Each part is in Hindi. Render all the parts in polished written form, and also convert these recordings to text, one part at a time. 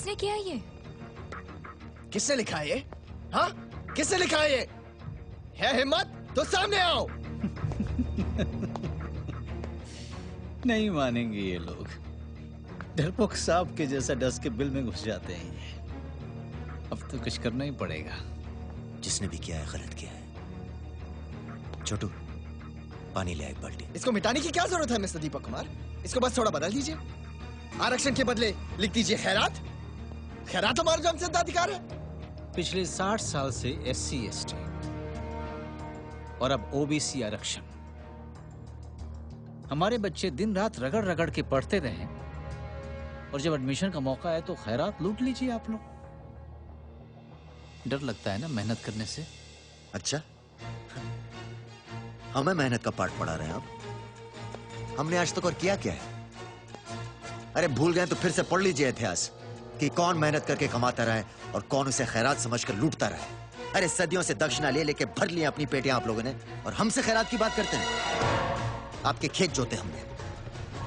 किसने किया ये? किसने लिखा है ये? हाँ, किसने लिखा है ये? है हिम्मत तो सामने आओ। नहीं मानेंगे ये लोग। डरपोक सांप के जैसा डस के बिल में घुस जाते हैं ये। अब तो कुछ करना ही पड़ेगा। जिसने भी किया है गलत किया है। छोटू, पानी ले आ एक बाल्टी। इसको मिटाने की क्या जरूरत है मिस्टर दीपक कुमार? इसको बस थोड़ा बदल दीजिए। आरक्षण के बदले लिख दीजिए खैरात। खैरात हमारा जन्मसिद्ध अधिकार है। पिछले 60 साल से SC ST और अब OBC आरक्षण। हमारे बच्चे दिन रात रगड़ रगड़ के पढ़ते रहे और जब एडमिशन का मौका है तो खैरात लूट लीजिए आप लोग। डर लगता है ना मेहनत करने से? अच्छा, हमें मेहनत का पाठ पढ़ा रहे हैं आप। हमने आज तक और किया क्या है? अरे भूल गए तो फिर से पढ़ लीजिए इतिहास कि कौन मेहनत करके कमाता रहा है और कौन उसे खैरात समझकर लूटता रहा है। अरे सदियों से दक्षिणा ले लेके भर लिए अपनी पेटियां आप लोगों ने, और हमसे खैरात की बात करते हैं। आपके खेत जोते हमने,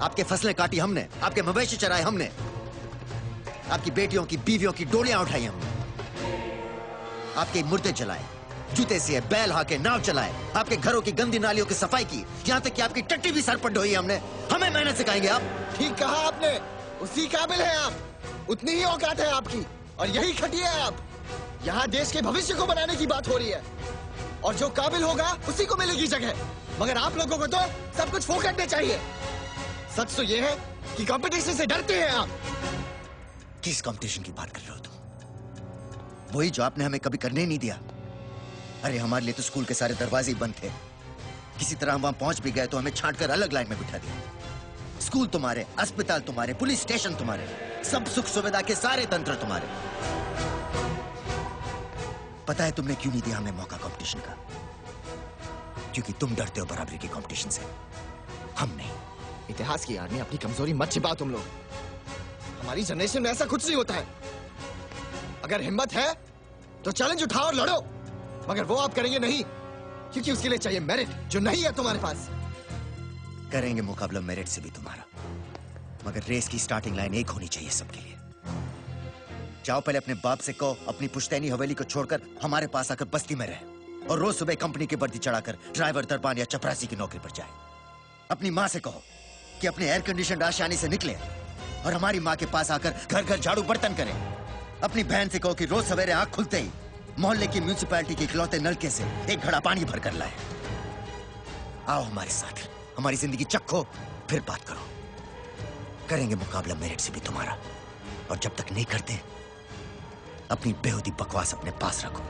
आपके फसलें काटी हमने, आपके मवेशी चराए हमने, आपकी बेटियों की बीवियों की डोलियां उठाई हमने, आपके मुर्दे जलाए, जूते सिए, बैल हाके, नाव चलाए, आपके घरों की गंदी नालियों की सफाई की, यहाँ तक कि आपकी टट्टी भी सर पर ढोई हमने। हमें मेहनत सिखाएंगे आप? ठीक कहा आपने, उसी काबिल है आप, उतनी ही औकात है आपकी, और यही खटिया है आप। यहाँ देश के भविष्य को बनाने की बात हो रही है, और जो काबिल होगा उसी को मिलेगी जगह। मगर आप लोगों को तो सब कुछ फोकट में चाहिए। सच तो ये है कि कंपटीशन से डरते हैं आप। किस कंपटीशन की बात कर रहे हो तुम? वही जो आपने हमें कभी करने नहीं दिया। अरे हमारे लिए तो स्कूल के सारे दरवाजे ही बंद थे। किसी तरह हम वहां पहुंच भी गए तो हमें छांटकर अलग लाइन में बिठा दिया। स्कूल तुम्हारे, अस्पताल तुम्हारे, पुलिस स्टेशन तुम्हारे, सब सुख सुविधा के सारे तंत्र तुम्हारे। पता है तुमने क्यों नहीं दिया हमें मौका कंपटीशन का? क्योंकि तुम डरते हो बराबरी की कंपटीशन से, हम नहीं। इतिहास की आड़ में अपनी कमजोरी मत छिपाओ तुम लोग। हमारी जनरेशन में ऐसा कुछ नहीं होता है। अगर हिम्मत है तो चैलेंज उठाओ और लड़ो, मगर वो आप करेंगे नहीं, क्योंकि उसके लिए चाहिए मेरिट, जो नहीं है तुम्हारे पास। करेंगे मुकाबला मेरिट से भी तुम्हारा, मगर रेस की स्टार्टिंग लाइन एक होनी चाहिए सबके लिए। जाओ पहले अपने बाप से कहो अपनी पुश्तैनी हवेली को छोड़कर हमारे पास आकर बस्ती में रहे, और रोज सुबह कंपनी की वर्दी चढ़ाकर ड्राइवर, दरबान या चपरासी की नौकरी पर जाए। अपनी माँ से कहो कि अपने एयर कंडीशन आशियाने से निकले और हमारी माँ के पास आकर घर घर झाड़ू बर्तन करें। अपनी बहन से कहो कि रोज सवेरे आंख खुलते ही मोहल्ले की म्यूनिसिपैलिटी के इकलौते नलके से एक घड़ा पानी भर कर लाए। आओ हमारे साथ, हमारी जिंदगी चखो, फिर बात करो। करेंगे मुकाबला मेरिट से भी तुम्हारा, और जब तक नहीं करते अपनी बेहूदी बकवास अपने पास रखो।